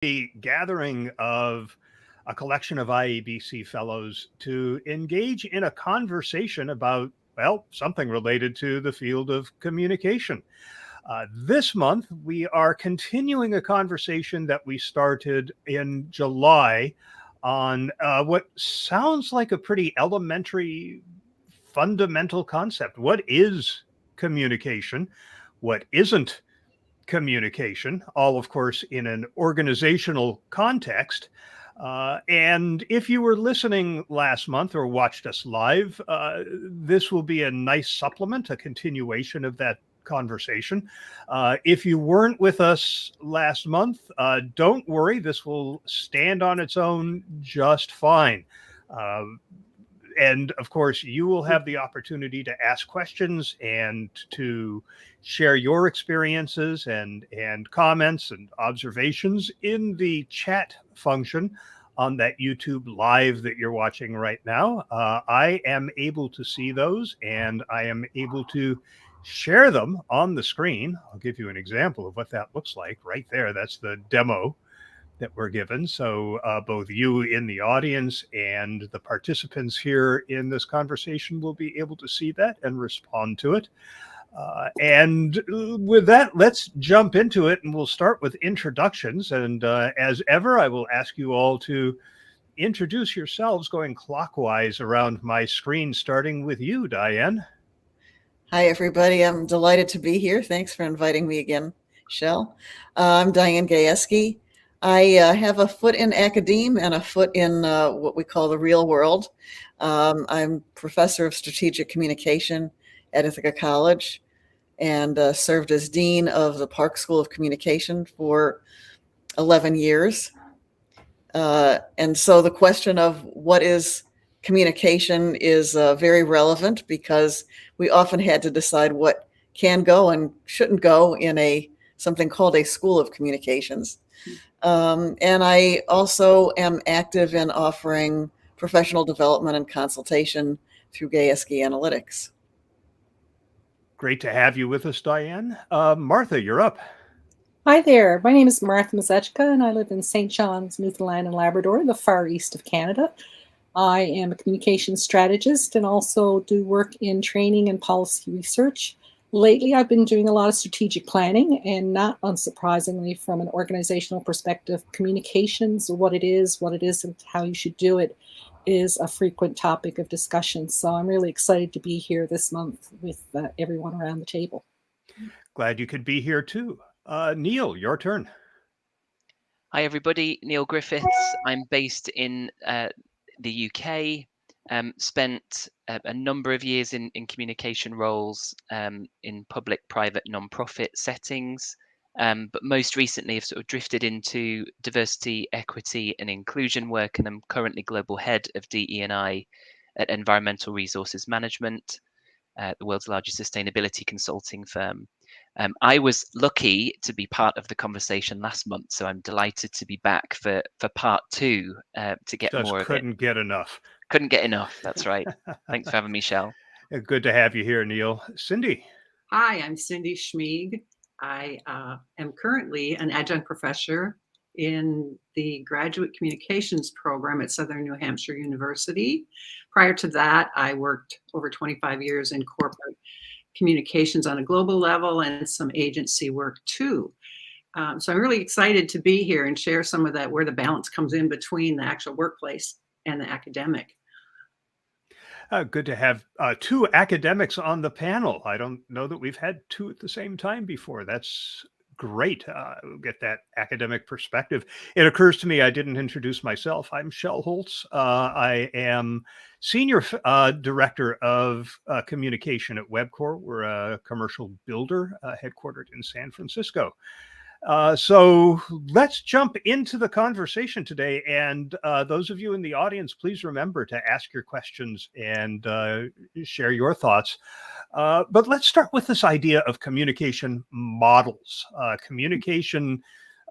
a gathering of a collection of IABC Fellows to engage in a conversation about, well, something related to the field of communication. This month, we are continuing a conversation that we started in July on what sounds like a pretty elementary, fundamental concept. What is communication? What isn't communication? All, of course, in an organizational context. And if you were listening last month or watched us live, this will be a nice supplement, a continuation of that conversation. If you weren't with us last month, don't worry, this will stand on its own just fine. And of course, you will have the opportunity to ask questions and to share your experiences and comments and observations in the chat function on that YouTube live that you're watching right now. I am able to see those, and I am able to share them on the screen. I'll give you an example of what that looks like right there. That's the demo that we're given. So both you in the audience and the participants here in this conversation will be able to see that and respond to it. And with that, let's jump into it, and we'll start with introductions. And as ever, I will ask you all to introduce yourselves going clockwise around my screen, starting with you, Diane. Hi, everybody. I'm delighted to be here. Thanks for inviting me again, Shell. I'm Diane Gajewski. I have a foot in academia and a foot in what we call the real world. I'm professor of strategic communication at Ithaca College and served as dean of the Park School of Communication for 11 years. And so the question of what is communication is very relevant, because we often had to decide what can go and shouldn't go in something called a school of communications. And I also am active in offering professional development and consultation through Gajewski Analytics. Great to have you with us, Diane. Martha, you're up. Hi there. My name is Martha Mazechka, and I live in St. John's, Newfoundland and Labrador, the far east of Canada. I am a communications strategist and also do work in training and policy research. Lately, I've been doing a lot of strategic planning, and not unsurprisingly, from an organizational perspective, communications, what it is, and how you should do it, is a frequent topic of discussion. So I'm really excited to be here this month with everyone around the table. Glad you could be here too. Neil, your turn. Hi, everybody. Neil Griffiths. I'm based in the UK. Spent a number of years in communication roles in public, private, non-profit settings, but most recently have sort of drifted into diversity, equity and inclusion work, and I'm currently global head of DE&I at Environmental Resources Management, the world's largest sustainability consulting firm. I was lucky to be part of the conversation last month, so I'm delighted to be back for part two to get more of it. Couldn't get enough. Couldn't get enough. That's right. Thanks for having me, Shell. Good to have you here, Neil. Cindy. Hi, I'm Cindy Schmieg. I am currently an adjunct professor in the graduate communications program at Southern New Hampshire University. Prior to that, I worked over 25 years in corporate communications on a global level and some agency work too. So I'm really excited to be here and share some of that, where the balance comes in between the actual workplace and the academic. Good to have two academics on the panel. I don't know that we've had two at the same time before. That's great. Get that academic perspective. It occurs to me I didn't introduce myself. I'm Shell Holtz. I am Senior Director of Communication at Webcor. We're a commercial builder headquartered in San Francisco. So let's jump into the conversation today. And those of you in the audience, please remember to ask your questions and share your thoughts. But let's start with this idea of communication models. Communication,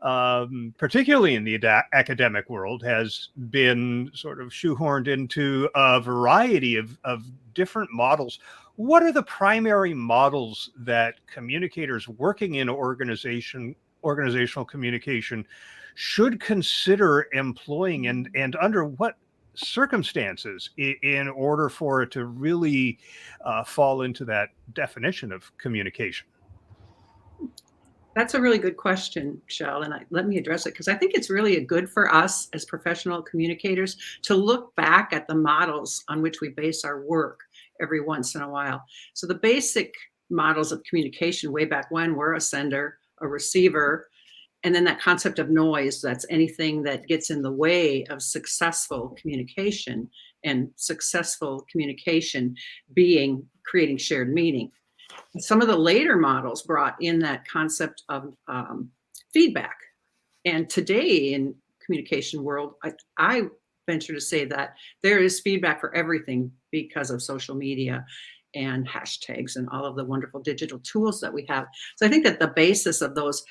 particularly in the academic world, has been sort of shoehorned into a variety of different models. What are the primary models that communicators working in organizational communication should consider employing, and under what circumstances in order for it to really fall into that definition of communication? That's a really good question, Shell, and let me address it because I think it's really good for us as professional communicators to look back at the models on which we base our work every once in a while. So the basic models of communication way back when were a sender, a receiver, and then that concept of noise, that's anything that gets in the way of successful communication, and successful communication being creating shared meaning. Some of the later models brought in that concept of feedback. And today in communication world, I venture to say that there is feedback for everything because of social media and hashtags and all of the wonderful digital tools that we have. So I think that the basis of those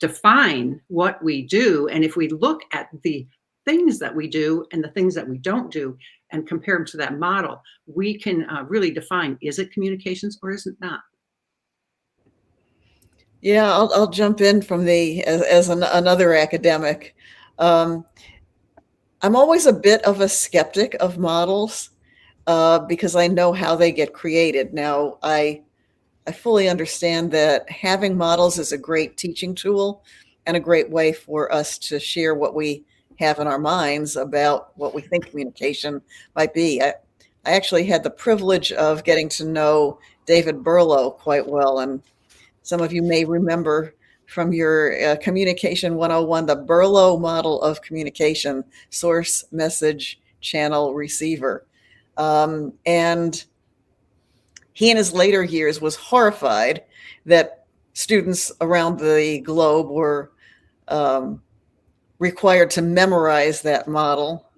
define what we do. And if we look at the things that we do and the things that we don't do and compare them to that model, we can really define, is it communications or is it not? Yeah, I'll jump in from another academic. I'm always a bit of a skeptic of models because I know how they get created. Now, I fully understand that having models is a great teaching tool and a great way for us to share what we have in our minds about what we think communication might be. I actually had the privilege of getting to know David Berlow quite well, and some of you may remember from your Communication 101, the Berlow model of communication: source, message, channel, receiver. And he in his later years was horrified that students around the globe were required to memorize that model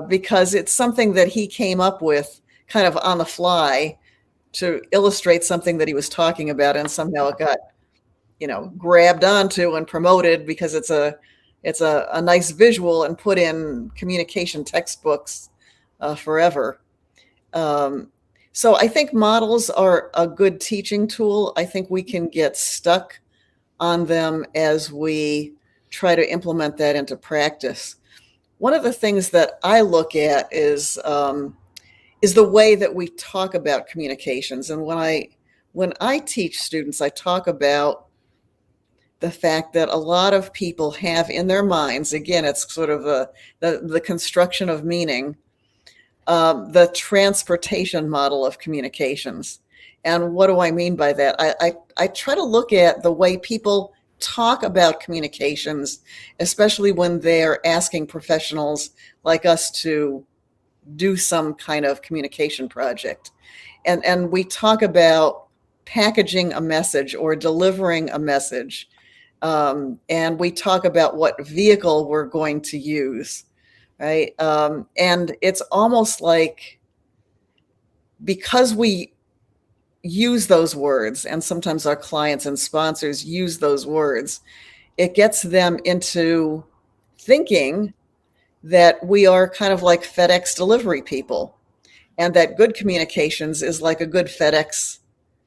because it's something that he came up with kind of on the fly to illustrate something that he was talking about, and somehow it got, grabbed onto and promoted because it's a nice visual and put in communication textbooks forever. So I think models are a good teaching tool. I think we can get stuck on them as we try to implement that into practice. One of the things that I look at is the way that we talk about communications. And when I teach students, I talk about the fact that a lot of people have in their minds, again, it's sort of the construction of meaning, the transportation model of communications. And what do I mean by that? I try to look at the way people talk about communications, especially when they're asking professionals like us to do some kind of communication project. And we talk about packaging a message or delivering a message. And we talk about what vehicle we're going to use, right? And it's almost like, because we use those words, and sometimes our clients and sponsors use those words, it gets them into thinking that we are kind of like FedEx delivery people, and that good communications is like a good FedEx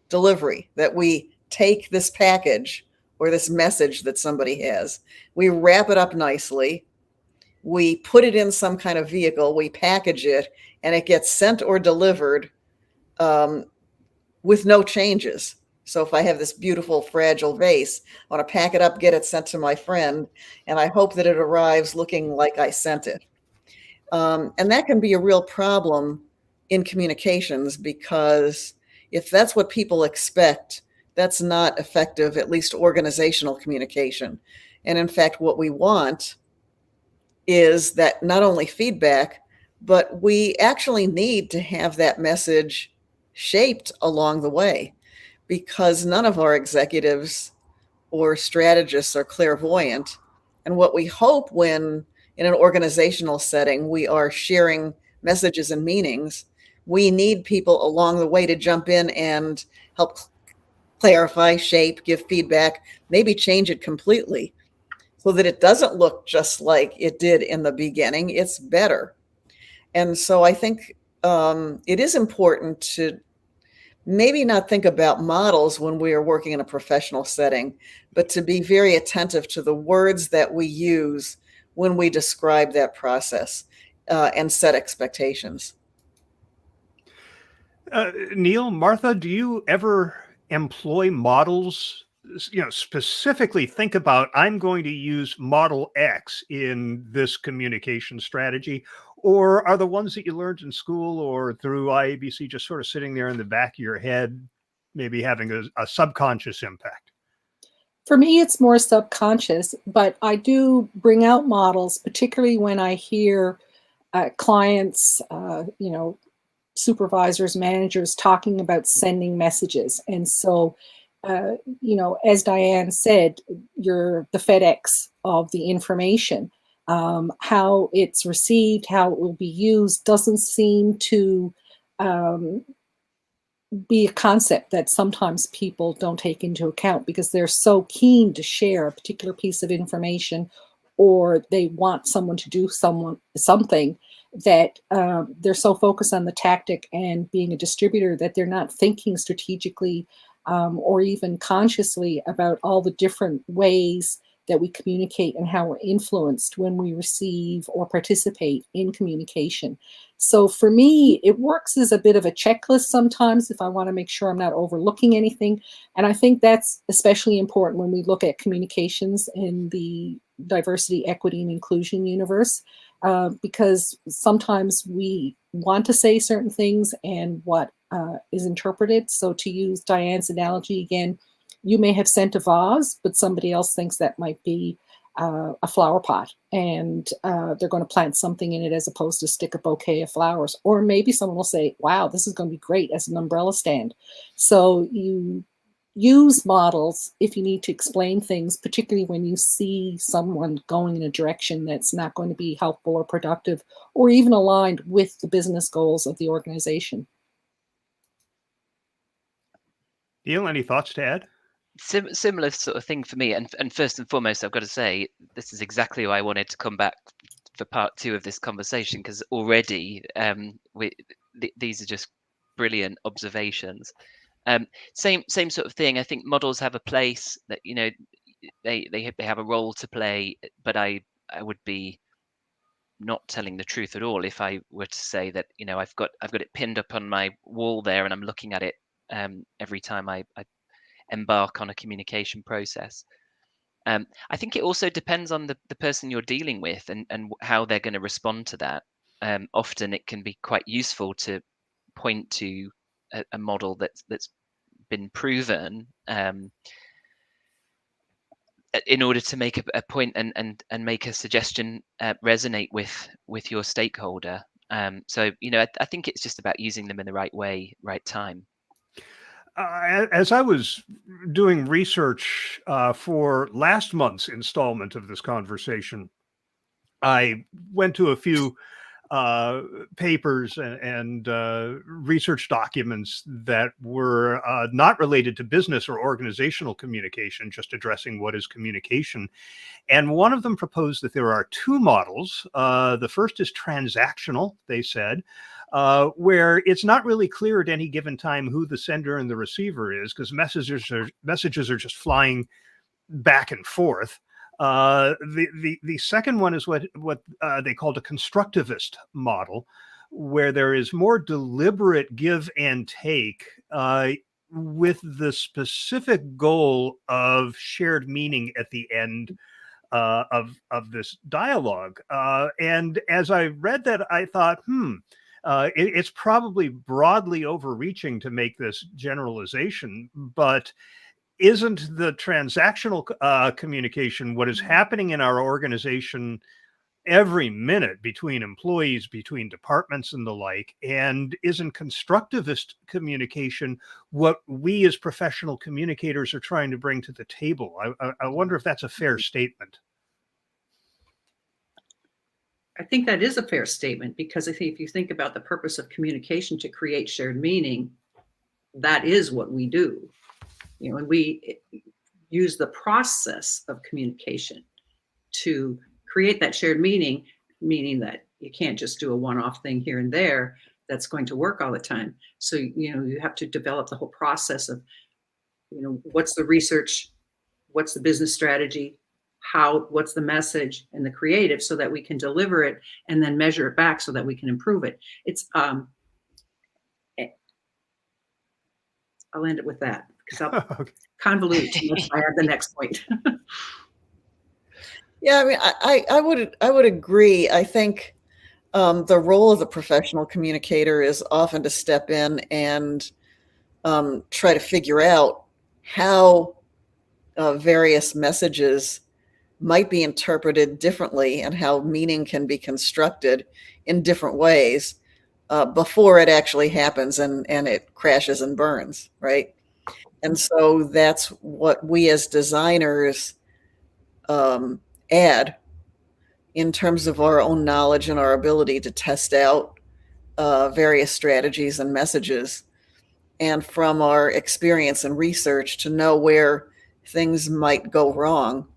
delivery, that we take this package or this message that somebody has, we wrap it up nicely, we put it in some kind of vehicle, we package it, and it gets sent or delivered with no changes. So if I have this beautiful fragile vase, I want to pack it up, get it sent to my friend, and I hope that it arrives looking like I sent it. And that can be a real problem in communications, because if that's what people expect, that's not effective, at least organizational communication. And in fact, what we want is that not only feedback, but we actually need to have that message shaped along the way, because none of our executives or strategists are clairvoyant. And what we hope when in an organizational setting we are sharing messages and meanings, we need people along the way to jump in and help clarify, shape, give feedback, maybe change it completely so that it doesn't look just like it did in the beginning. It's better. And so I think it is important to maybe not think about models when we are working in a professional setting, but to be very attentive to the words that we use when we describe that process and set expectations. Neil, Martha, do you ever employ models? Specifically think about, I'm going to use model X in this communication strategy, or are the ones that you learned in school or through IABC just sort of sitting there in the back of your head, maybe having a subconscious impact? For me, it's more subconscious, but I do bring out models, particularly when I hear clients, supervisors, managers talking about sending messages. And so, as Diane said, you're the FedEx of the information. How it's received, how it will be used doesn't seem to be a concept that sometimes people don't take into account because they're so keen to share a particular piece of information, or they want someone to do something that they're so focused on the tactic and being a distributor that they're not thinking strategically or even consciously about all the different ways that we communicate and how we're influenced when we receive or participate in communication. So for me, it works as a bit of a checklist sometimes if I want to make sure I'm not overlooking anything. And I think that's especially important when we look at communications in the diversity, equity, and inclusion universe, because sometimes we want to say certain things and what is interpreted. So to use Diane's analogy again, you may have sent a vase, but somebody else thinks that might be a flower pot, and they're going to plant something in it as opposed to stick a bouquet of flowers. Or maybe someone will say, wow, this is going to be great as an umbrella stand. So you use models if you need to explain things, particularly when you see someone going in a direction that's not going to be helpful or productive or even aligned with the business goals of the organization. Neil, any thoughts to add? Similar sort of thing for me, and first and foremost, I've got to say this is exactly why I wanted to come back for part 2 of this conversation, because already these are just brilliant observations. Same sort of thing. I think models have a place that they have a role to play, but I would be not telling the truth at all if I were to say that I've got it pinned up on my wall there and I'm looking at it every time I embark on a communication process. I think it also depends on the person you're dealing with and how they're going to respond to that. Often it can be quite useful to point to a model that's been proven in order to make a point and make a suggestion resonate with your stakeholder. So I think it's just about using them in the right way, right time. As I was doing research for last month's installment of this conversation, I went to a few papers and research documents that were not related to business or organizational communication, just addressing what is communication. And one of them proposed that there are 2 models. The first is transactional, they said, where it's not really clear at any given time who the sender and the receiver is, because messages are just flying back and forth. The second one is what they called a constructivist model, where there is more deliberate give and take with the specific goal of shared meaning at the end of this dialogue. And as I read that, I thought, it's probably broadly overreaching to make this generalization, but isn't the transactional communication what is happening in our organization every minute between employees, between departments and the like? And isn't constructivist communication what we as professional communicators are trying to bring to the table? I wonder if that's a fair statement. I think that is a fair statement, because I think if you think about the purpose of communication to create shared meaning, that is what we do. And we use the process of communication to create that shared meaning, meaning that you can't just do a one-off thing here and there, that's going to work all the time. So, you have to develop the whole process of, what's the research, what's the business strategy, what's the message and the creative, so that we can deliver it and then measure it back so that we can improve it. I'll end it with that because I'll Okay. convolute too much if I add the next point. Yeah, I mean, I would agree. I think the role of the professional communicator is often to step in and try to figure out how various messages might be interpreted differently and how meaning can be constructed in different ways before it actually happens and it crashes and burns, right? And so that's what we as designers add in terms of our own knowledge and our ability to test out various strategies and messages, and from our experience and research to know where things might go wrong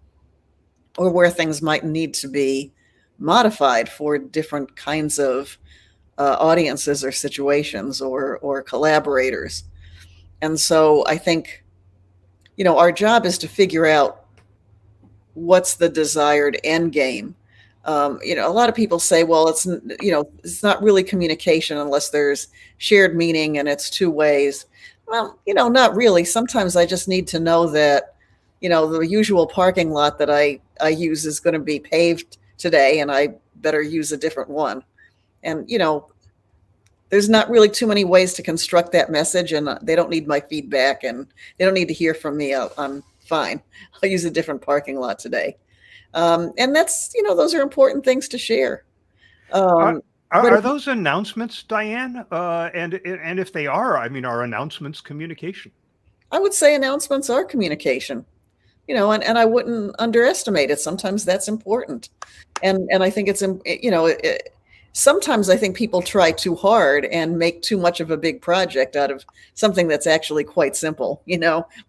or where things might need to be modified for different kinds of audiences or situations or collaborators. And so I think, our job is to figure out what's the desired end game. A lot of people say, well, it's not really communication unless there's shared meaning and it's two ways. Well, not really. Sometimes I just need to know that, the usual parking lot that I use is going to be paved today and I better use a different one. And, there's not really too many ways to construct that message, and they don't need my feedback and they don't need to hear from me. I'm fine. I'll use a different parking lot today. And that's, those are important things to share. Are those announcements, Diane? And if they are, I mean, are announcements communication? I would say announcements are communication, and I wouldn't underestimate it. Sometimes that's important. And I think it's, sometimes I think people try too hard and make too much of a big project out of something that's actually quite simple. We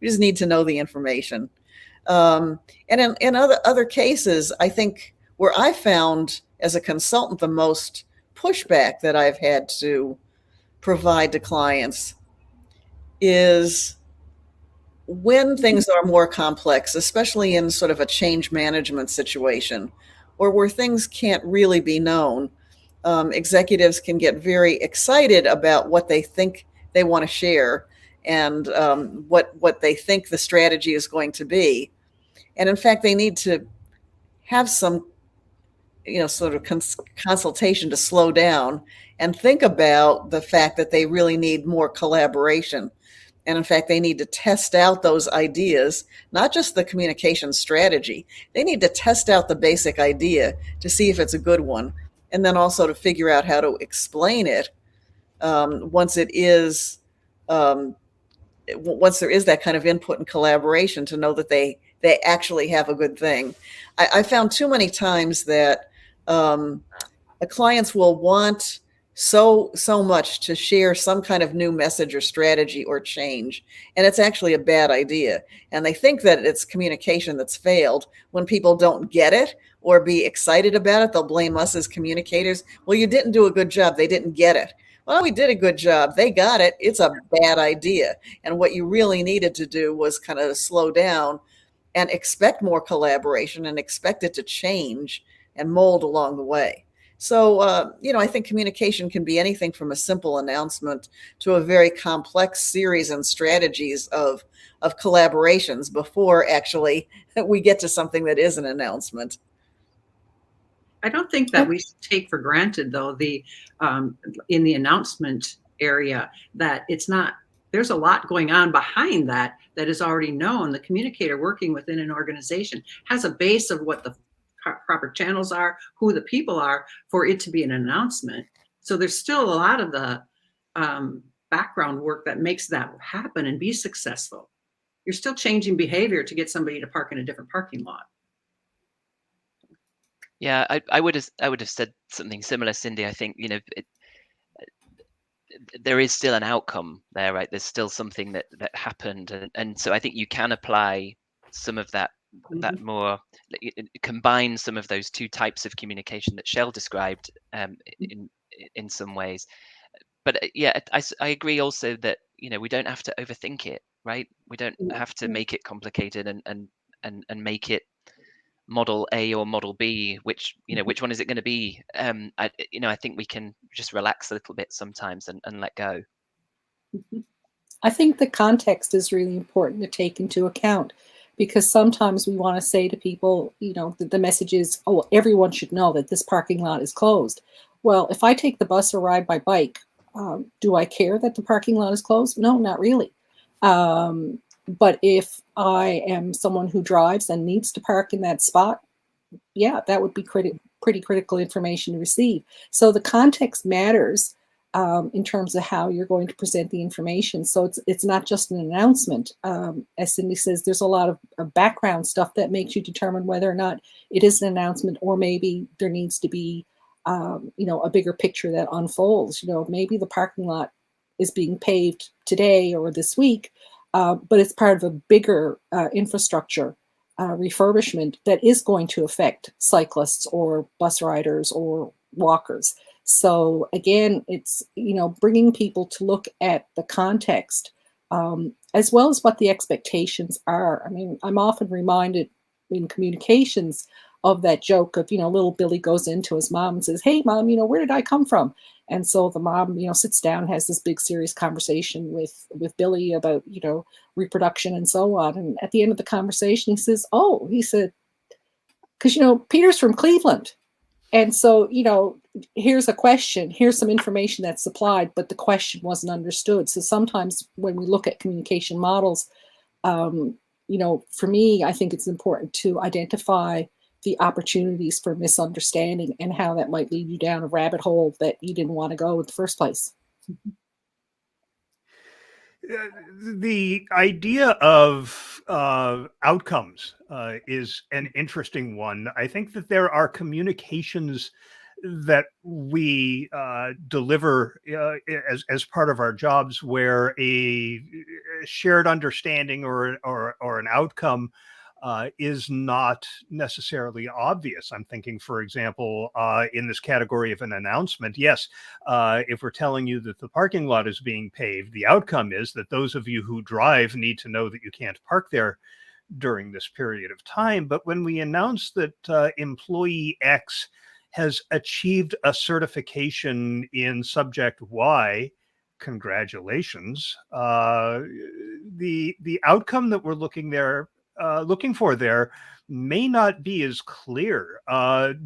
just need to know the information. And in other cases, I think where I found as a consultant the most pushback that I've had to provide to clients is when things are more complex, especially in sort of a change management situation or where things can't really be known. Executives can get very excited about what they think they want to share and what they think the strategy is going to be. And in fact, they need to have some, sort of consultation to slow down and think about the fact that they really need more collaboration. And in fact, they need to test out those ideas, not just the communication strategy. They need to test out the basic idea to see if it's a good one. And then also to figure out how to explain it once there is that kind of input and collaboration, to know that they actually have a good thing. I found too many times that the clients will want so much to share some kind of new message or strategy or change, and it's actually a bad idea. And they think that it's communication that's failed. When people don't get it or be excited about it, they'll blame us as communicators. Well, you didn't do a good job. They didn't get it. Well, we did a good job. They got it. It's a bad idea. And what you really needed to do was kind of slow down and expect more collaboration and expect it to change and mold along the way. So, I think communication can be anything from a simple announcement to a very complex series and strategies of collaborations before actually we get to something that is an announcement. I don't think that we should take for granted, though, in the announcement area, that there's a lot going on behind that is already known. The communicator working within an organization has a base of what the proper channels are, who the people are for it to be an announcement. So there's still a lot of the background work that makes that happen and be successful. You're still changing behavior to get somebody to park in a different parking lot. Yeah, I would have said something similar, Cindy. I think there is still an outcome there, right? There's still something that happened, and so I think you can apply some of that more, combine some of those two types of communication that Shell described in some ways. but yeah, I agree also that, we don't have to overthink it, right? We don't have to make it complicated and make it model A or model B, which one is it going to be? I think we can just relax a little bit sometimes and let go. I think the context is really important to take into account, because sometimes we want to say to people, the message is, oh, everyone should know that this parking lot is closed. Well, if I take the bus or ride my bike, do I care that the parking lot is closed? No, not really. But if I am someone who drives and needs to park in that spot, yeah, that would be pretty critical information to receive. So the context matters in terms of how you're going to present the information. So it's not just an announcement. As Cindy says, there's a lot of background stuff that makes you determine whether or not it is an announcement, or maybe there needs to be a bigger picture that unfolds. Maybe the parking lot is being paved today or this week, but it's part of a bigger infrastructure refurbishment that is going to affect cyclists or bus riders or walkers. So again, it's, bringing people to look at the context as well as what the expectations are. I mean, I'm often reminded in communications of that joke of, little Billy goes into his mom and says, "Hey, Mom, where did I come from?" And so the mom, sits down, has this big serious conversation with Billy about, reproduction and so on. And at the end of the conversation, he said, because, Peter's from Cleveland. And so, here's a question, here's some information that's supplied, but the question wasn't understood. So sometimes when we look at communication models, for me, I think it's important to identify the opportunities for misunderstanding and how that might lead you down a rabbit hole that you didn't want to go in the first place. The idea of outcomes is an interesting one. I think that there are communications that we deliver as part of our jobs where a shared understanding or an outcome is not necessarily obvious. I'm thinking, for example, in this category of an announcement, yes, if we're telling you that the parking lot is being paved, the outcome is that those of you who drive need to know that you can't park there during this period of time. But when we announce that employee X has achieved a certification in subject Y, congratulations. The outcome that we're looking for there may not be as clear.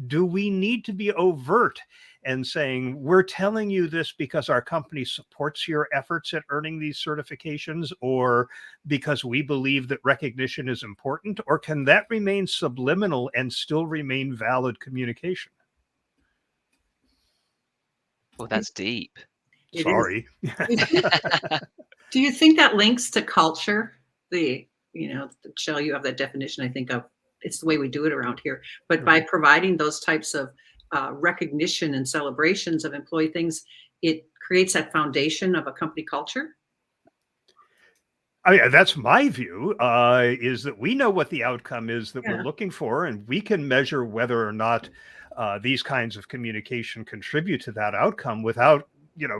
Do we need to be overt and saying, we're telling you this because our company supports your efforts at earning these certifications, or because we believe that recognition is important? Or can that remain subliminal and still remain valid communication? Well, that's deep. Sorry. Do you think that links to culture? Shell, you have that definition, I think, of it's the way we do it around here. But by providing those types of recognition and celebrations of employee things, it creates that foundation of a company culture? I mean, that's my view, is that we know what the outcome is that we're looking for, and we can measure whether or not these kinds of communication contribute to that outcome without,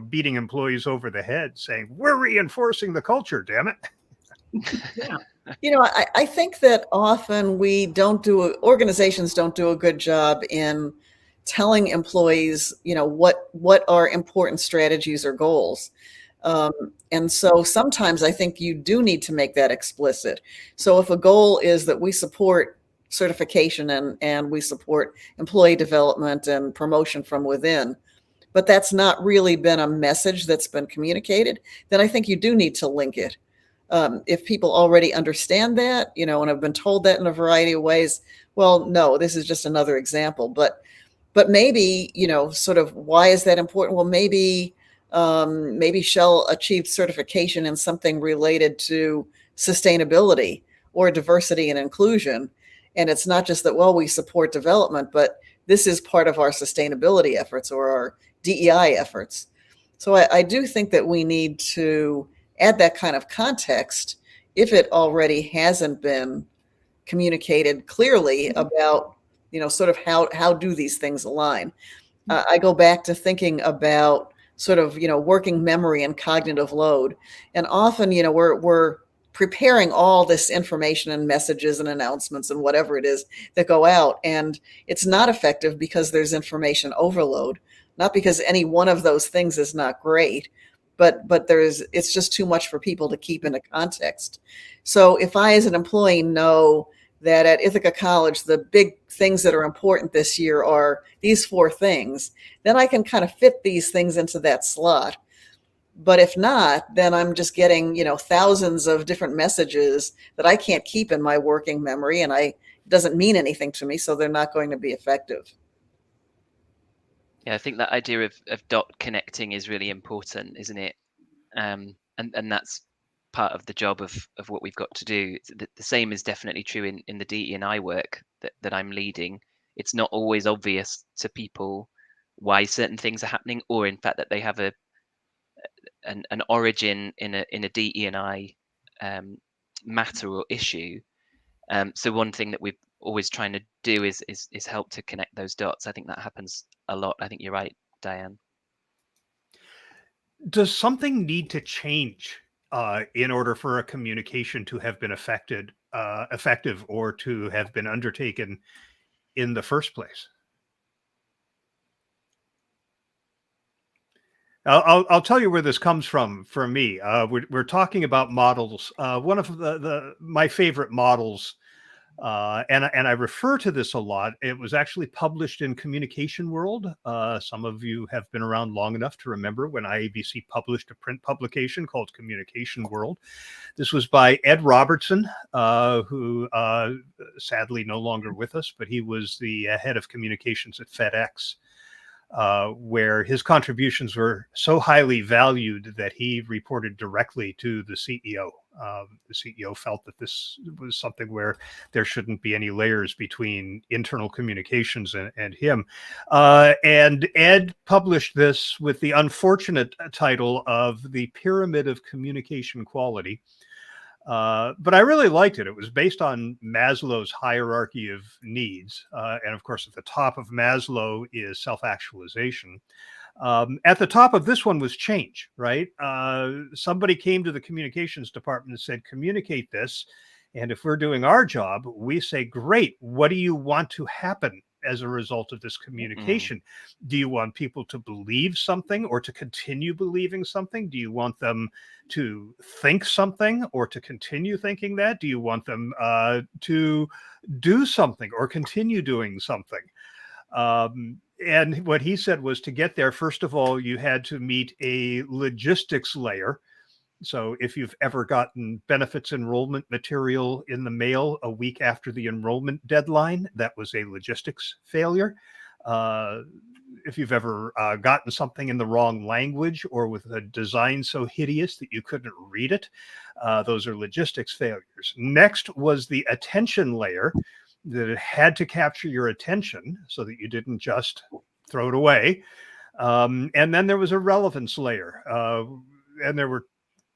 beating employees over the head saying, we're reinforcing the culture, damn it. Yeah. I think that often organizations don't do a good job in telling employees, what are important strategies or goals. And so sometimes I think you do need to make that explicit. So if a goal is that we support certification and we support employee development and promotion from within, but that's not really been a message that's been communicated, then I think you do need to link it. If people already understand that, and have been told that in a variety of ways, well, no, this is just another example. But maybe, sort of why is that important? Well, maybe Shell achieved certification in something related to sustainability or diversity and inclusion. And it's not just that, well, we support development, but this is part of our sustainability efforts or our DEI efforts. So I do think that we need to add that kind of context if it already hasn't been communicated clearly about, sort of how do these things align. I go back to thinking about sort of, working memory and cognitive load. And often, we're preparing all this information and messages and announcements and whatever it is that go out. And it's not effective because there's information overload, not because any one of those things is not great, but it's just too much for people to keep into context. So if I, as an employee, know that at Ithaca College, the big things that are important this year are these 4 things, then I can kind of fit these things into that slot. But if not, then I'm just getting, thousands of different messages that I can't keep in my working memory, and it doesn't mean anything to me, so they're not going to be effective. Yeah, I think that idea of dot connecting is really important, isn't it? And that's part of the job of what we've got to do. The same is definitely true in the DE&I work that I'm leading. It's not always obvious to people why certain things are happening, or in fact that they have an origin in a DE&I matter or issue. So one thing that we're always trying to do is help to connect those dots. I think that happens a lot. I think you're right, Diane. Does something need to change in order for a communication to have been effective or to have been undertaken in the first place? I'll tell you where this comes from for me. We're talking about models. One of my favorite models, and I refer to this a lot. It was actually published in Communication World. Some of you have been around long enough to remember when IABC published a print publication called Communication World. This was by Ed Robertson, who sadly no longer with us, but he was the head of communications at FedEx. Where his contributions were so highly valued that he reported directly to the CEO. The CEO felt that this was something where there shouldn't be any layers between internal communications and him. And Ed published this with the unfortunate title of The Pyramid of Communication Quality. But I really liked it. It was based on Maslow's hierarchy of needs. And of course, at the top of Maslow is self-actualization. At the top of this one was change, right? Somebody came to the communications department and said, communicate this. And if we're doing our job, we say, great, what do you want to happen as a result of this communication? Do you want people to believe something or to continue believing something? Do you want them to think something or to continue thinking that? Do you want them to do something or continue doing something? And what he said was, to get there, first of all, you had to meet a logistics layer. So if you've ever gotten benefits enrollment material in the mail a week after the enrollment deadline, that was a logistics failure. If you've ever gotten something in the wrong language or with a design so hideous that you couldn't read it, those are logistics failures. Next was the attention layer, that it had to capture your attention so that you didn't just throw it away. And then there was a relevance layer. And there were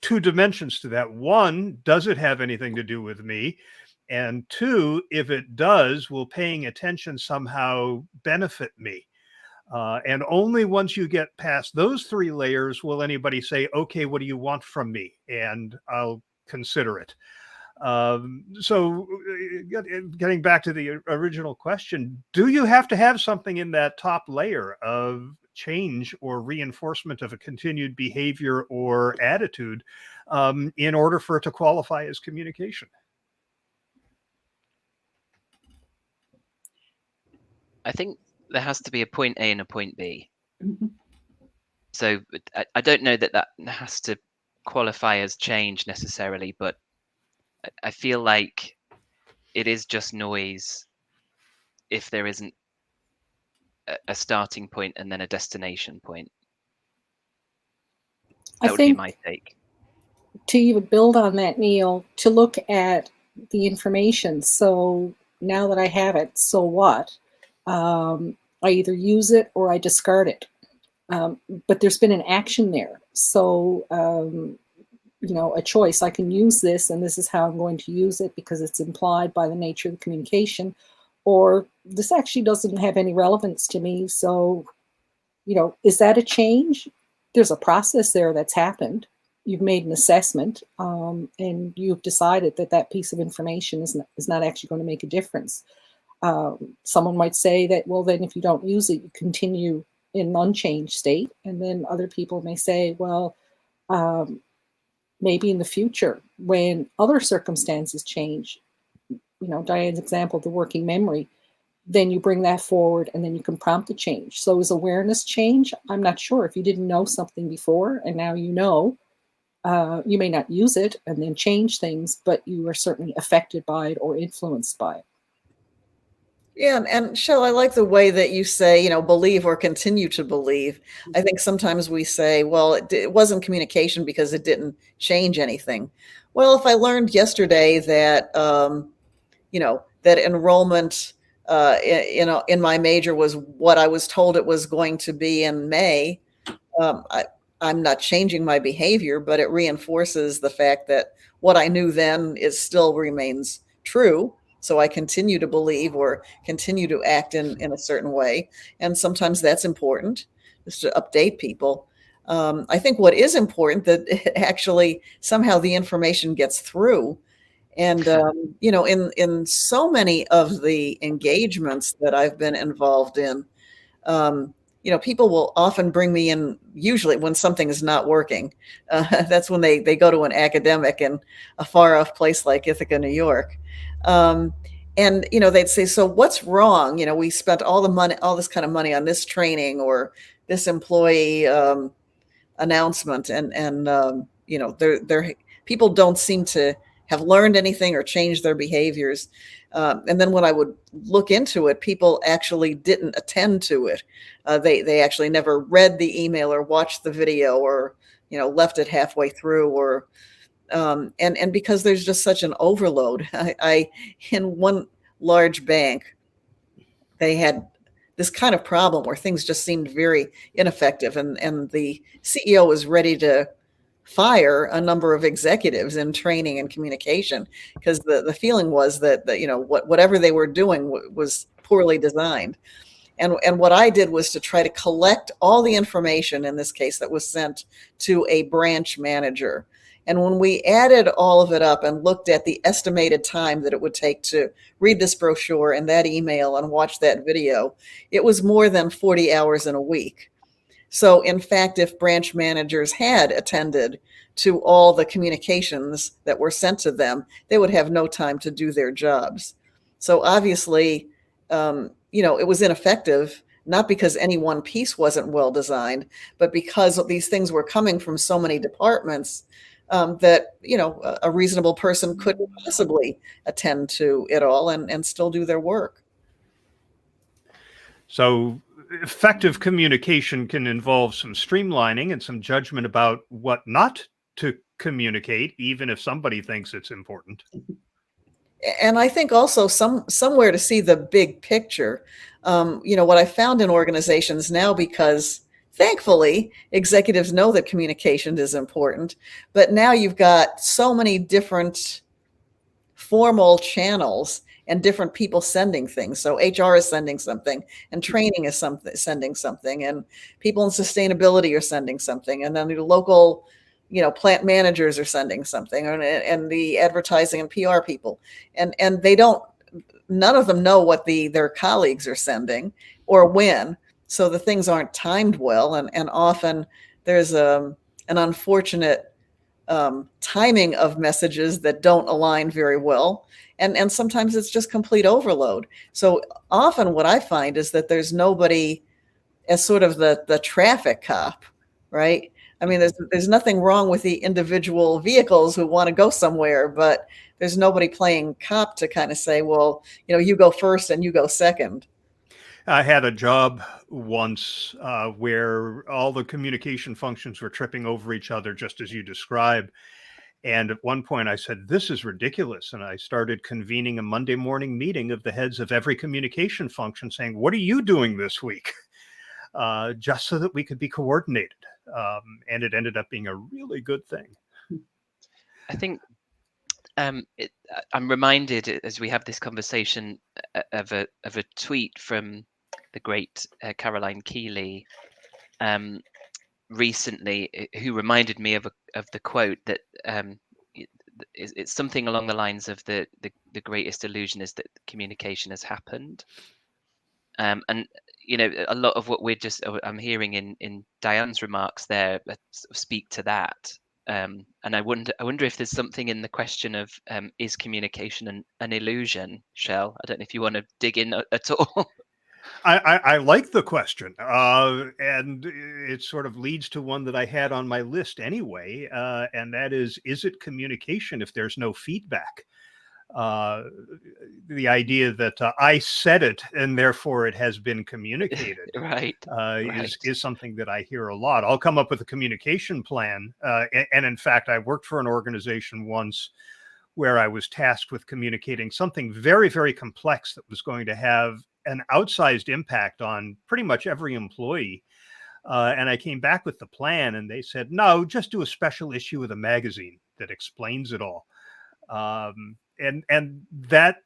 2 dimensions to that. One, does it have anything to do with me? And 2, if it does, will paying attention somehow benefit me? And only once you get past those 3 layers will anybody say, okay, what do you want from me? And I'll consider it. So getting back to the original question, do you have to have something in that top layer of change or reinforcement of a continued behavior or attitude in order for it to qualify as communication? I think there has to be a point A and a point B. Mm-hmm. So I don't know that has to qualify as change necessarily, but I feel like it is just noise if there isn't a starting point and then a destination point. That would be my take. To even build on that, Neil, to look at the information. So now that I have it, so what? I either use it or I discard it. But there's been an action there. So, a choice. I can use this, and this is how I'm going to use it because it's implied by the nature of the communication. Or this actually doesn't have any relevance to me. So, is that a change? there's a process there that's happened. You've made an assessment, and you've decided that that piece of information is not actually going to make a difference. Someone might say that, well, then if you don't use it, you continue in an unchanged state. And then other people may say, well, maybe in the future, when other circumstances change, Diane's example, the working memory, then you bring that forward and then you can prompt a change. So is awareness change? I'm not sure. If you didn't know something before and now you know, you may not use it and then change things, but you are certainly affected by it or influenced by it. Yeah, and Shell, I like the way that you say, believe or continue to believe. I think sometimes we say, well, it wasn't communication because it didn't change anything. Well, if I learned yesterday that, that enrollment, in my major was what I was told it was going to be in May, I'm not changing my behavior, but it reinforces the fact that what I knew then still remains true. So I continue to believe or continue to act in a certain way. And sometimes that's important, just to update people. I think what is important that actually somehow the information gets through. And, in so many of the engagements that I've been involved in, people will often bring me in, usually when something is not working. That's when they go to an academic in a far off place like Ithaca, New York. And, they'd say, so what's wrong? We spent all the money, all this kind of money on this training or this employee announcement. And people don't seem to have learned anything or changed their behaviors. And then when I would look into it, people actually didn't attend to it. They actually never read the email or watched the video or, left it halfway through or, and because there's just such an overload. I in one large bank, they had this kind of problem where things just seemed very ineffective. And the CEO was ready to fire a number of executives in training and communication because the feeling was that whatever they were doing was poorly designed. And what I did was to try to collect all the information, in this case, that was sent to a branch manager. And when we added all of it up and looked at the estimated time that it would take to read this brochure and that email and watch that video, it was more than 40 hours in a week. So in fact, if branch managers had attended to all the communications that were sent to them, they would have no time to do their jobs. So obviously, it was ineffective, not because any one piece wasn't well designed, but because these things were coming from so many departments that, a reasonable person couldn't possibly attend to it all and still do their work. So effective communication can involve some streamlining and some judgment about what not to communicate, even if somebody thinks it's important. And I think also somewhere to see the big picture. What I found in organizations now, because thankfully executives know that communication is important, but now you've got so many different formal channels and different people sending things. So HR is sending something, and training is sending something, and people in sustainability are sending something, and then the local, plant managers are sending something, and the advertising and PR people, and none of them know what their colleagues are sending or when. So the things aren't timed well, and often there's an unfortunate timing of messages that don't align very well. And sometimes it's just complete overload. So often what I find is that there's nobody as sort of the traffic cop, right? I mean, there's nothing wrong with the individual vehicles who want to go somewhere, but there's nobody playing cop to kind of say, well, you go first and you go second. I had a job once where all the communication functions were tripping over each other, just as you described. And at one point I said, this is ridiculous. And I started convening a Monday morning meeting of the heads of every communication function saying, what are you doing this week? Just so that we could be coordinated. And it ended up being a really good thing. I think I'm reminded as we have this conversation of a tweet from the great Caroline Keeley, recently who reminded me of the quote that it's something along the lines of the greatest illusion is that communication has happened. And a lot of what I'm hearing in Diane's remarks there speak to that. And I wonder if there's something in the question of is communication an illusion, Shell? I don't know if you want to dig in at all. I like the question, and it sort of leads to one that I had on my list anyway, and that is it communication if there's no feedback? The idea that I said it and therefore it has been communicated Right. is something that I hear a lot. I'll come up with a communication plan, and in fact, I worked for an organization once where I was tasked with communicating something very, very complex that was going to have an outsized impact on pretty much every employee. And I came back with the plan and they said, no, just do a special issue of the magazine that explains it all. And that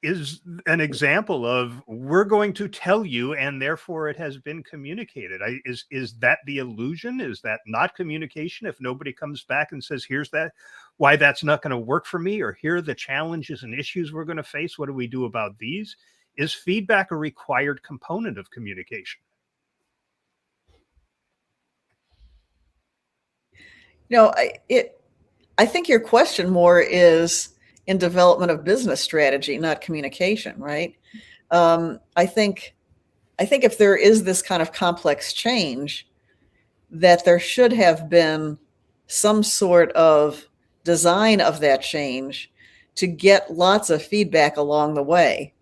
is an example of we're going to tell you and therefore it has been communicated. Is that the illusion? Is that not communication if nobody comes back and says, here's why that's not going to work for me, or here are the challenges and issues we're going to face? What do we do about these? Is feedback a required component of communication? I think your question more is in development of business strategy, not communication, right? I think if there is this kind of complex change, that there should have been some sort of design of that change to get lots of feedback along the way,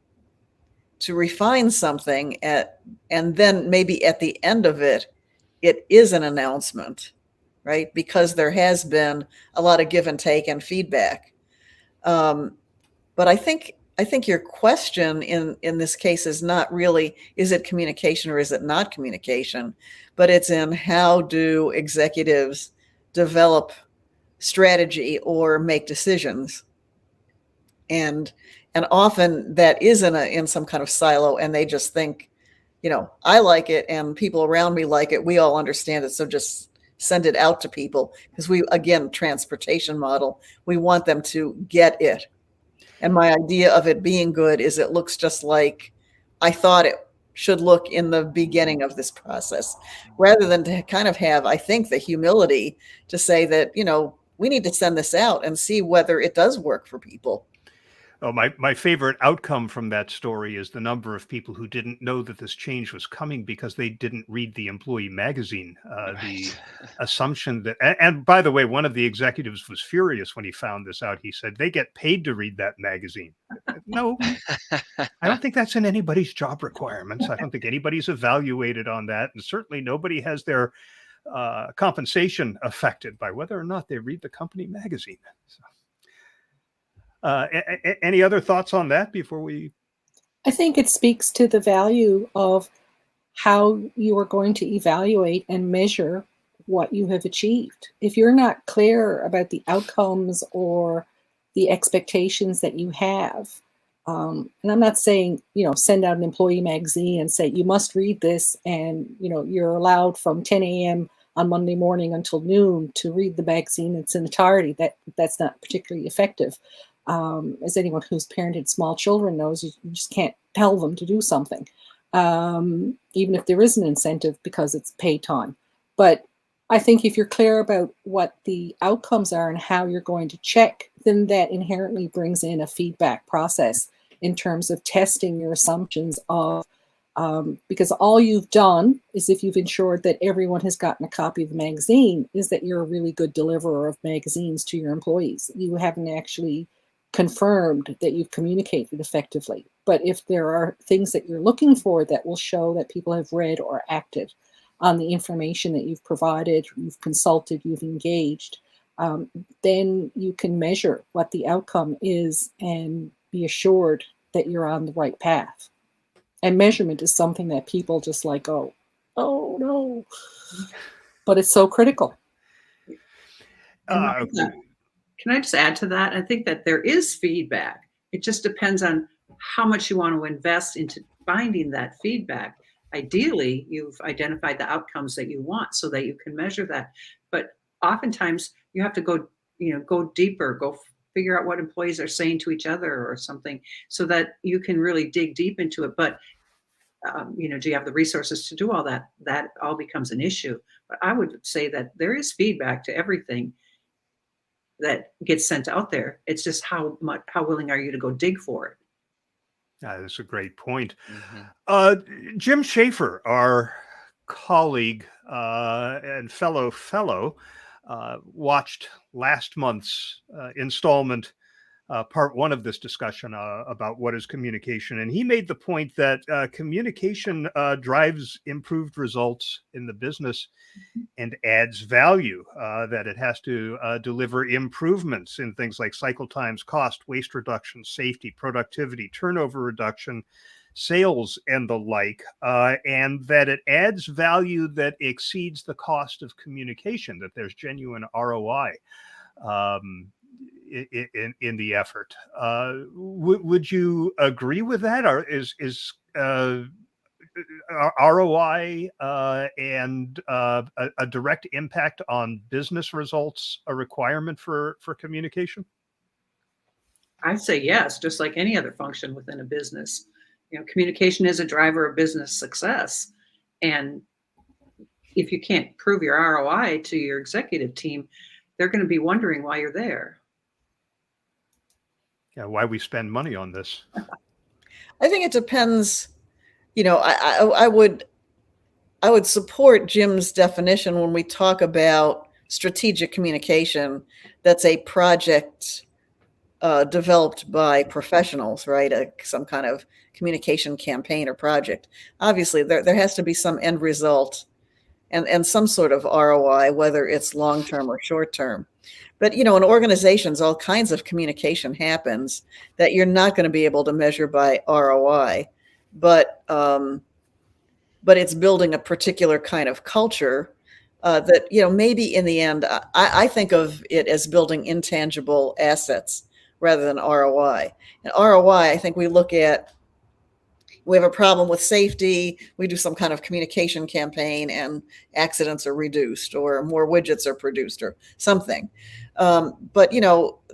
to refine something and then maybe at the end of it, it is an announcement, right? Because there has been a lot of give and take and feedback. But I think your question in this case is not really, is it communication or is it not communication? But it's in how do executives develop strategy or make decisions? And often that is in some kind of silo, and they just think, I like it and people around me like it. We all understand it. So just send it out to people, because transportation model, we want them to get it. And my idea of it being good is it looks just like I thought it should look in the beginning of this process, rather than to kind of have, I think, the humility to say that, we need to send this out and see whether it does work for people. Oh, my favorite outcome from that story is the number of people who didn't know that this change was coming because they didn't read the employee magazine. Right. The assumption that, and by the way, one of the executives was furious when he found this out. He said, they get paid to read that magazine. No, I don't think that's in anybody's job requirements. I don't think anybody's evaluated on that. And certainly nobody has their compensation affected by whether or not they read the company magazine. So. Any other thoughts on that before we? I think it speaks to the value of how you are going to evaluate and measure what you have achieved. If you're not clear about the outcomes or the expectations that you have, and I'm not saying, send out an employee magazine and say, you must read this, and, you're allowed from 10 a.m. on Monday morning until noon to read the magazine in its entirety. That's not particularly effective. As anyone who's parented small children knows, you just can't tell them to do something, even if there is an incentive because it's paid time. But I think if you're clear about what the outcomes are and how you're going to check, then that inherently brings in a feedback process in terms of testing your assumptions of, because all you've done is, if you've ensured that everyone has gotten a copy of the magazine, is that you're a really good deliverer of magazines to your employees. You haven't actually confirmed that you've communicated effectively. But if there are things that you're looking for that will show that people have read or acted on the information that you've provided, you've consulted, you've engaged, then you can measure what the outcome is and be assured that you're on the right path. And measurement is something that people just like, oh no, but it's so critical. Can I just add to that? I think that there is feedback. It just depends on how much you want to invest into finding that feedback. ideally you've identified the outcomes that you want so that you can measure that. But oftentimes you have to go deeper, figure out what employees are saying to each other or something, so that you can really dig deep into it. But do you have the resources to do all that? That all becomes an issue. But I would say that there is feedback to everything that gets sent out there. It's just how willing are you to go dig for it? That's a great point. Mhm. Jim Schaefer, our colleague and fellow, watched last month's installment, part one of this discussion about what is communication. And he made the point that communication drives improved results in the business and adds value, that it has to deliver improvements in things like cycle times, cost, waste reduction, safety, productivity, turnover reduction, sales, and the like, and that it adds value that exceeds the cost of communication, that there's genuine ROI in the effort. Would you agree with that? Or is ROI and a direct impact on business results a requirement for communication? I'd say yes, just like any other function within a business. Communication is a driver of business success. And if you can't prove your ROI to your executive team, they're going to be wondering why you're there. Yeah, why we spend money on this. I think it depends. I would support Jim's definition when we talk about strategic communication. That's a project developed by professionals, right? Some kind of communication campaign or project. Obviously, there has to be some end result and some sort of ROI, whether it's long-term or short-term. But, in organizations, all kinds of communication happens that you're not going to be able to measure by ROI. But it's building a particular kind of culture that, maybe in the end, I think of it as building intangible assets rather than ROI. And ROI, I think we have a problem with safety, we do some kind of communication campaign and accidents are reduced or more widgets are produced or something. But,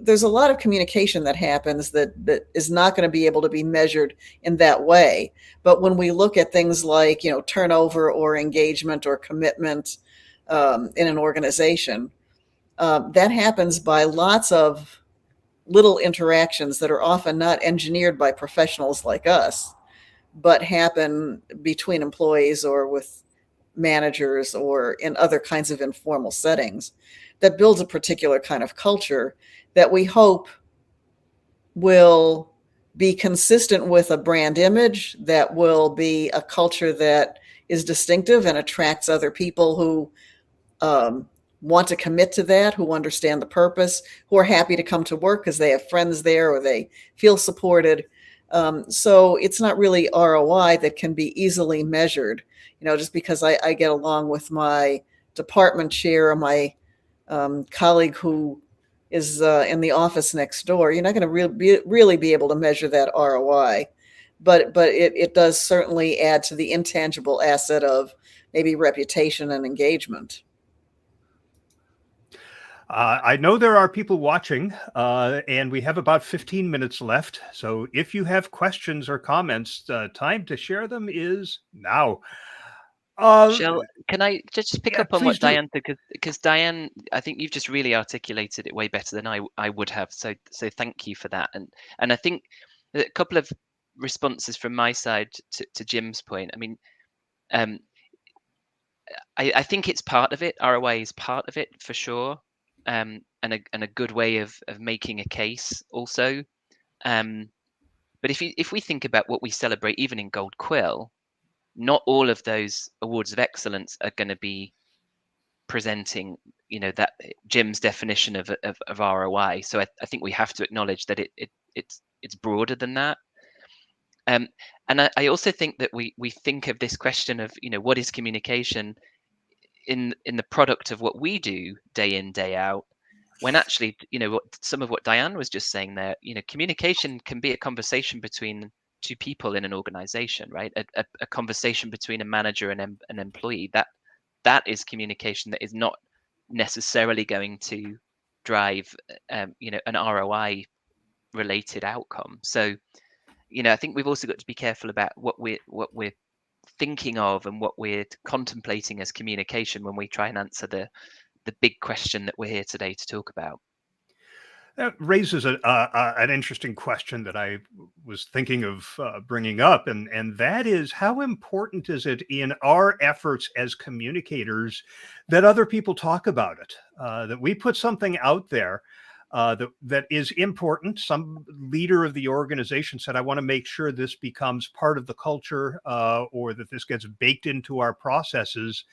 there's a lot of communication that happens that is not going to be able to be measured in that way. But when we look at things like, turnover or engagement or commitment in an organization, that happens by lots of little interactions that are often not engineered by professionals like us, but happen between employees or with managers or in other kinds of informal settings that builds a particular kind of culture that we hope will be consistent with a brand image, that will be a culture that is distinctive and attracts other people who want to commit to that, who understand the purpose, who are happy to come to work because they have friends there or they feel supported. So it's not really ROI that can be easily measured, just because I get along with my department chair or my colleague who is in the office next door. You're not going to really be able to measure that ROI, but it does certainly add to the intangible asset of maybe reputation and engagement. I know there are people watching, and we have about 15 minutes left. So if you have questions or comments, time to share them is now. Shell, can I just pick up on what please do. Diane said? Because Diane, I think you've just really articulated it way better than I would have. So thank you for that. And I think a couple of responses from my side to Jim's point. I mean, I think it's part of it. ROI is part of it for sure, and a good way of making a case also. But if we think about what we celebrate, even in Gold Quill, not all of those awards of excellence are going to be presenting, that Jim's definition of ROI. So I think we have to acknowledge that it's broader than that. And I also think that we think of this question of, what is communication in the product of what we do day in, day out, when actually, some of what Diane was just saying there, communication can be a conversation between two people in an organization, right? A conversation between a manager and an employee, that is communication that is not necessarily going to drive an ROI related outcome. So I think we've also got to be careful about what we're thinking of and what we're contemplating as communication when we try and answer the big question that we're here today to talk about. That raises an interesting question that I was thinking of bringing up, and that is, how important is it in our efforts as communicators that other people talk about it, that we put something out there that is important. Some leader of the organization said, I want to make sure this becomes part of the culture, or that this gets baked into our processes.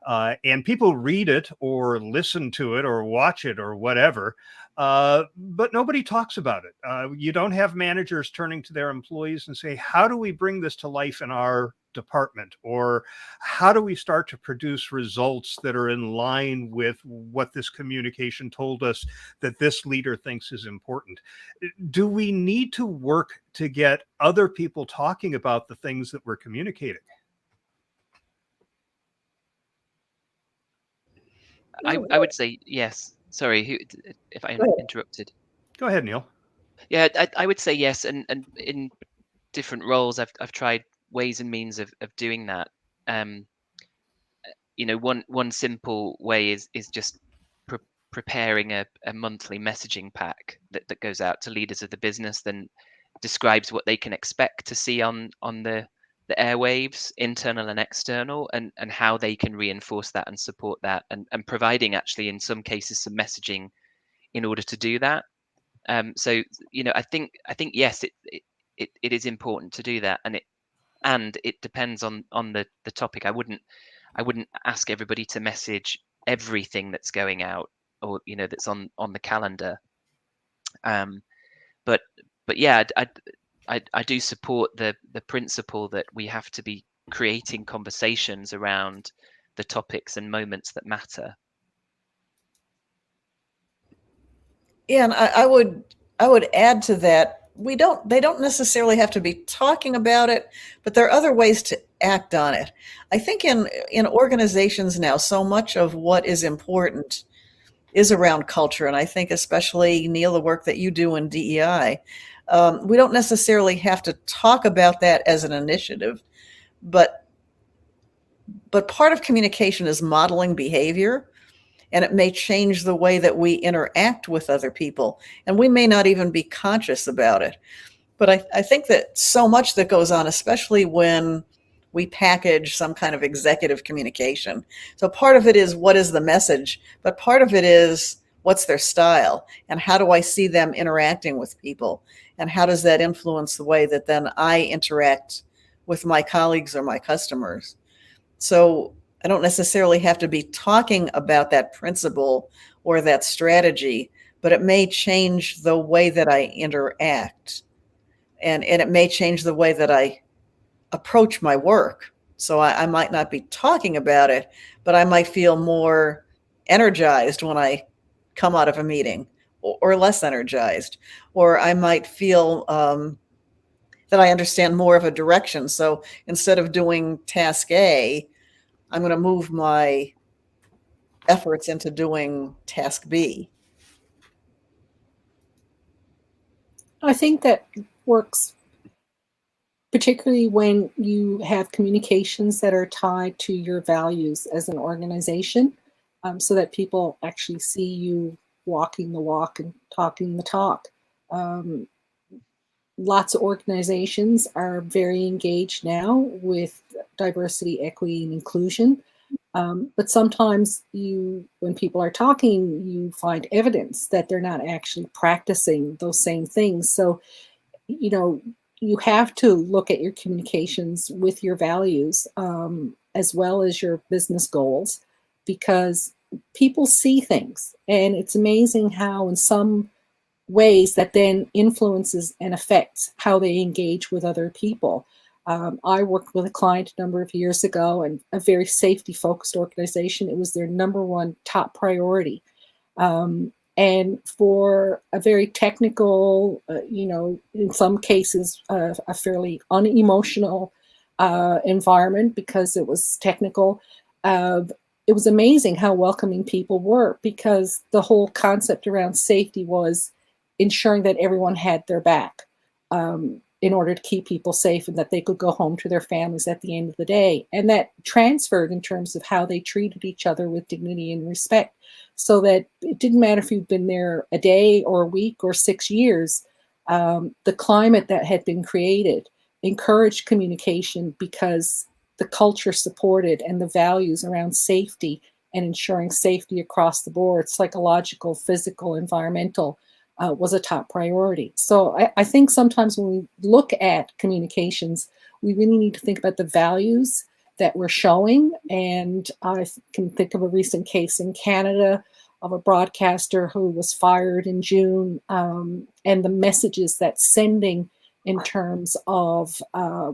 And people read it or listen to it or watch it or whatever, but nobody talks about it. You don't have managers turning to their employees and say, how do we bring this to life in our department? Or how do we start to produce results that are in line with what this communication told us that this leader thinks is important? Do we need to work to get other people talking about the things that we're communicating? I would say yes. Sorry, if I interrupted. Go ahead, Neil. Yeah, I would say yes, and in different roles, I've tried ways and means of doing that. One simple way is just preparing a monthly messaging pack that goes out to leaders of the business, then describes what they can expect to see on the airwaves, internal and external, and how they can reinforce that and support that, and providing actually in some cases some messaging in order to do that. So I think yes, it is important to do that, and it depends on the topic. I wouldn't ask everybody to message everything that's going out, or that's on the calendar. But yeah, I do support the principle that we have to be creating conversations around the topics and moments that matter. Yeah, and I would add to that, they don't necessarily have to be talking about it, but there are other ways to act on it. I think in organizations now, so much of what is important is around culture, and I think especially, Neil, the work that you do in DEI, we don't necessarily have to talk about that as an initiative, but part of communication is modeling behavior. And it may change the way that we interact with other people. And we may not even be conscious about it. But I think that so much that goes on, especially when we package some kind of executive communication. So part of it is, what is the message? But part of it is, what's their style? And how do I see them interacting with people? And how does that influence the way that then I interact with my colleagues or my customers? So I don't necessarily have to be talking about that principle or that strategy, but it may change the way that I interact. And it may change the way that I approach my work. So I might not be talking about it, but I might feel more energized when I come out of a meeting, or less energized. Or I might feel that I understand more of a direction. So instead of doing task A, I'm going to move my efforts into doing task B. I think that works particularly when you have communications that are tied to your values as an organization, so that people actually see you walking the walk and talking the talk. Lots of organizations are very engaged now with diversity, equity, and inclusion. But sometimes when people are talking, you find evidence that they're not actually practicing those same things. So, you have to look at your communications with your values, as well as your business goals, because people see things. And it's amazing how in some ways that then influences and affects how they engage with other people. I worked with a client a number of years ago, and a very safety focused organization. It was their number one top priority. And for a very technical, in some cases, a fairly unemotional environment because it was technical, it was amazing how welcoming people were, because the whole concept around safety was ensuring that everyone had their back, in order to keep people safe and that they could go home to their families at the end of the day. And that transferred in terms of how they treated each other with dignity and respect, so that it didn't matter if you'd been there a day or a week or 6 years. The climate that had been created encouraged communication because the culture supported, and the values around safety and ensuring safety across the board, psychological, physical, environmental, was a top priority. So I think sometimes when we look at communications, we really need to think about the values that we're showing. And I can think of a recent case in Canada of a broadcaster who was fired in June, and the messages that's sending in terms of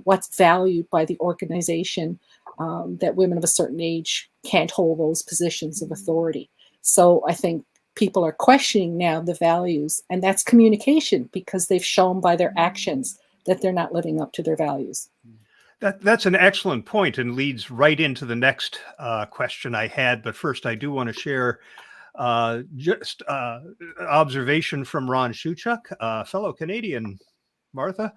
what's valued by the organization, that women of a certain age can't hold those positions of authority. So I think people are questioning now the values, and that's communication, because they've shown by their actions that they're not living up to their values. That's an excellent point and leads right into the next question I had. But first, I do want to share just observation from Ron Shuchuk, fellow Canadian. Martha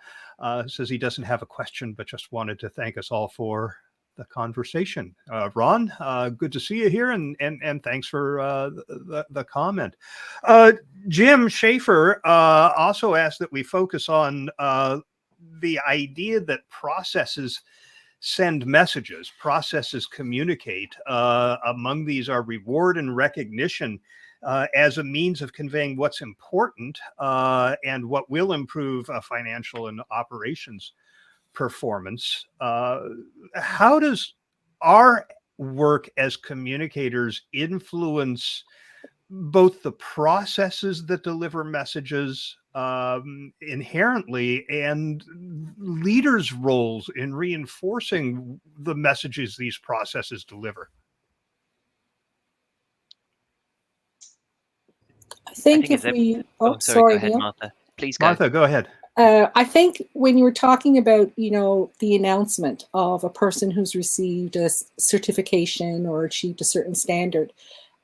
says he doesn't have a question, but just wanted to thank us all for the conversation. Ron, good to see you here, and thanks for the comment. Jim Schaefer also asked that we focus on the idea that processes send messages, processes communicate. Among these are reward and recognition as a means of conveying what's important and what will improve financial and operations performance. How does our work as communicators influence both the processes that deliver messages inherently, and leaders' roles in reinforcing the messages these processes deliver? I think if we, sorry, go ahead, Neil. Martha. Please go. Martha, go ahead. I think when you were talking about, the announcement of a person who's received a certification or achieved a certain standard,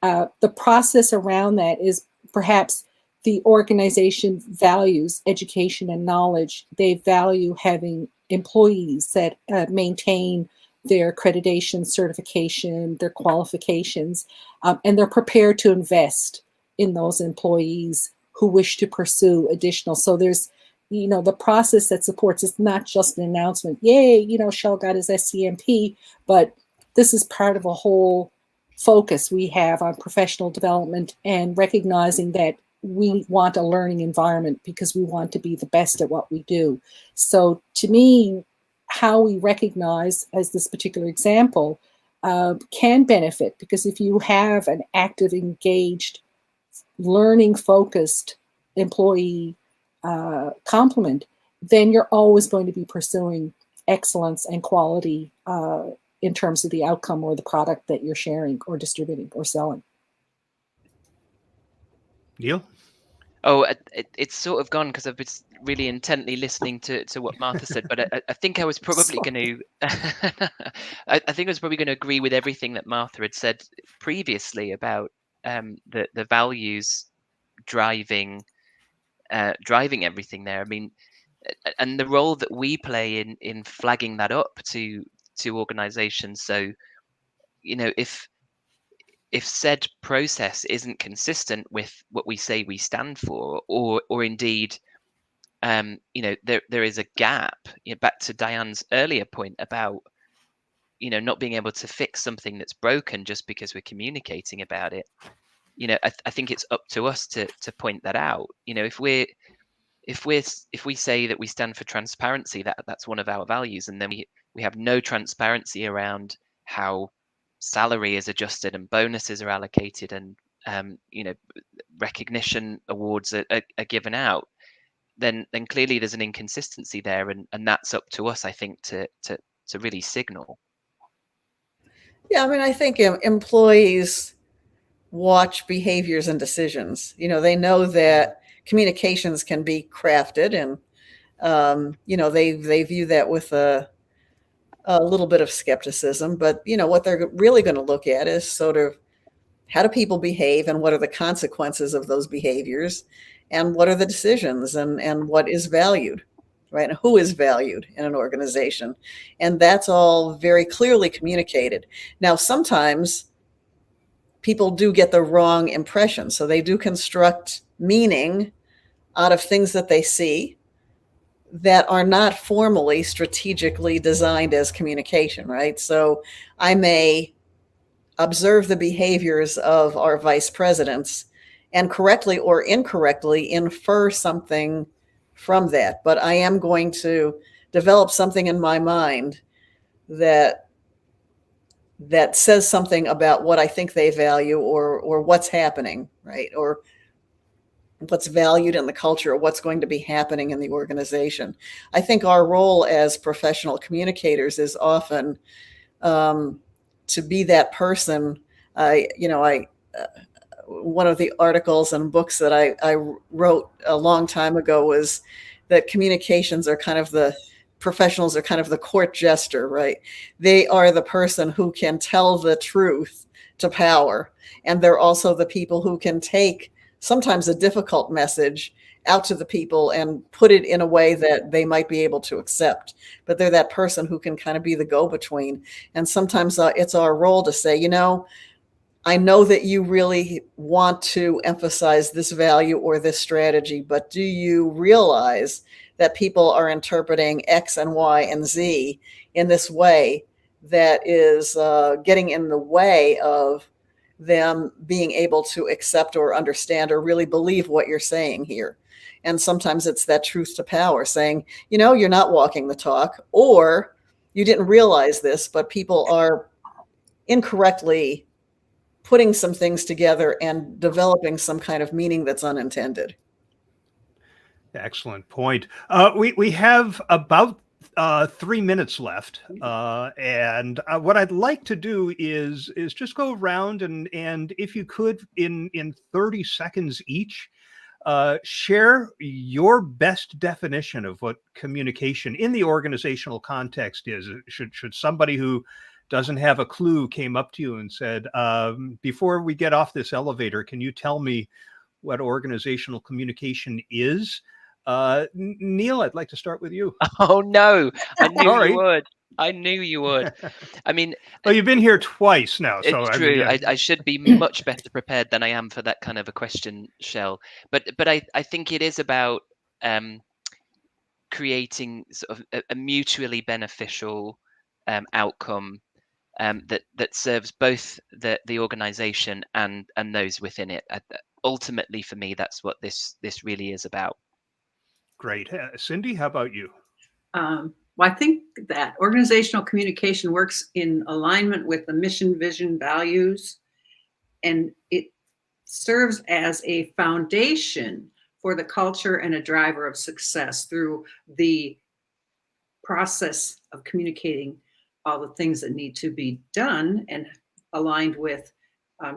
the process around that is perhaps the organization values education and knowledge. They value having employees that maintain their accreditation, certification, their qualifications, and they're prepared to invest in those employees who wish to pursue additional. So there's, the process that supports, it's not just an announcement, yay, Shell got his SCMP, but this is part of a whole focus we have on professional development and recognizing that we want a learning environment because we want to be the best at what we do. So to me, how we recognize, as this particular example, can benefit, because if you have an active, engaged, learning-focused employee complement, then you're always going to be pursuing excellence and quality in terms of the outcome or the product that you're sharing or distributing or selling. Neil? Oh, it's sort of gone because I've been really intently listening to what Martha said, but I think I was probably going to I think I was probably going to agree with everything that Martha had said previously about the values driving everything there. I mean, and the role that we play in flagging that up to organizations. So, if said process isn't consistent with what we say we stand for, or indeed, there is a gap, back to Diane's earlier point about, not being able to fix something that's broken just because we're communicating about it. I think it's up to us to point that out. If we say that we stand for transparency, that's one of our values, and then we have no transparency around how salary is adjusted and bonuses are allocated and recognition awards are given out, then clearly there's an inconsistency there, and that's up to us, I think, to really signal. Yeah, I mean, I think employees watch behaviors and decisions. They know that communications can be crafted, and they view that with a little bit of skepticism. But what they're really going to look at is sort of, how do people behave, and what are the consequences of those behaviors, and what are the decisions, and what is valued, right? And who is valued in an organization. And that's all very clearly communicated. Now, sometimes people do get the wrong impression. So they do construct meaning out of things that they see that are not formally strategically designed as communication, right? So I may observe the behaviors of our vice presidents and correctly or incorrectly infer something from that. But I am going to develop something in my mind that says something about what I think they value, or what's happening, right? Or what's valued in the culture, or what's going to be happening in the organization. I think our role as professional communicators is often to be that person. One of the articles and books that I wrote a long time ago was that professionals are kind of the court jester, right? They are the person who can tell the truth to power. And they're also the people who can take sometimes a difficult message out to the people and put it in a way that they might be able to accept. But they're that person who can kind of be the go-between. And sometimes it's our role to say, I know that you really want to emphasize this value or this strategy, but do you realize that people are interpreting X and Y and Z in this way that is getting in the way of them being able to accept or understand or really believe what you're saying here? And sometimes it's that truth to power, saying, you're not walking the talk, or you didn't realize this, but people are incorrectly putting some things together and developing some kind of meaning that's unintended. Excellent point. We have about 3 minutes left, and what I'd like to do is just go around and if you could, in 30 seconds each, share your best definition of what communication in the organizational context is. Should somebody who doesn't have a clue came up to you and said, before we get off this elevator, can you tell me what organizational communication is? Neil, I'd like to start with you. Oh no, I knew you would. I knew you would. I mean, well, you've been here twice now, so it's true. I should be much better prepared than I am for that kind of a question, Shell. But I think it is about creating sort of a mutually beneficial outcome that serves both the organization and those within it. Ultimately, for me, that's what this really is about. Great. Cindy, how about you? Well, I think that organizational communication works in alignment with the mission, vision, values, and it serves as a foundation for the culture and a driver of success through the process of communicating all the things that need to be done and aligned with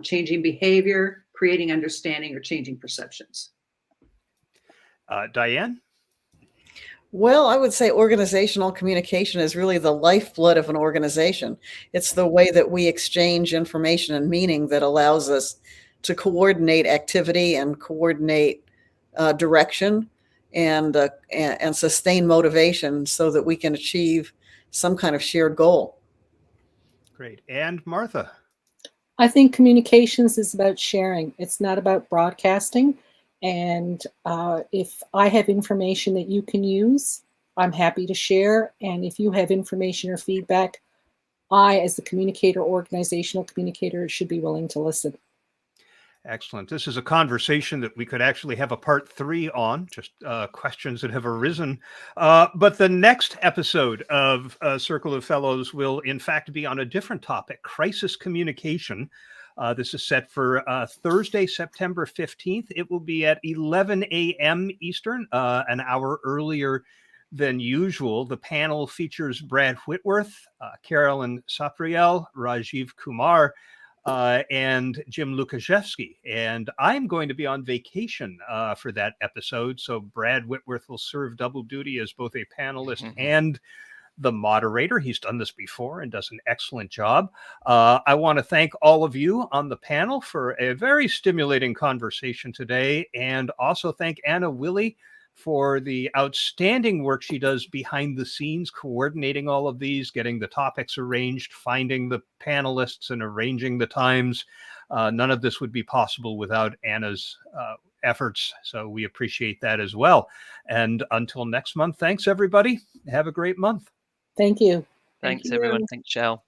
changing behavior, creating understanding, or changing perceptions. Diane? Well, I would say organizational communication is really the lifeblood of an organization. It's the way that we exchange information and meaning that allows us to coordinate activity and coordinate direction and sustain motivation so that we can achieve some kind of shared goal. Great. And Martha? I think communications is about sharing. It's not about broadcasting. And if I have information that you can use, I'm happy to share. And if you have information or feedback, I, as the communicator, organizational communicator, should be willing to listen. Excellent. This is a conversation that we could actually have a part 3 on, just questions that have arisen. But the next episode of Circle of Fellows will, in fact, be on a different topic, crisis communication. This is set for Thursday, September 15th. It will be at 11 a.m. Eastern, an hour earlier than usual. The panel features Brad Whitworth, Carolyn Sapriel, Rajiv Kumar, and Jim Lukaszewski. And I'm going to be on vacation for that episode. So Brad Whitworth will serve double duty as both a panelist and the moderator. He's done this before and does an excellent job. I want to thank all of you on the panel for a very stimulating conversation today, and also thank Anna Willie for the outstanding work she does behind the scenes, coordinating all of these, getting the topics arranged, finding the panelists, and arranging the times. None of this would be possible without Anna's efforts, so we appreciate that as well. And until next month, thanks everybody. Have a great month. Thank you. Thanks, everyone. Thanks, Shell.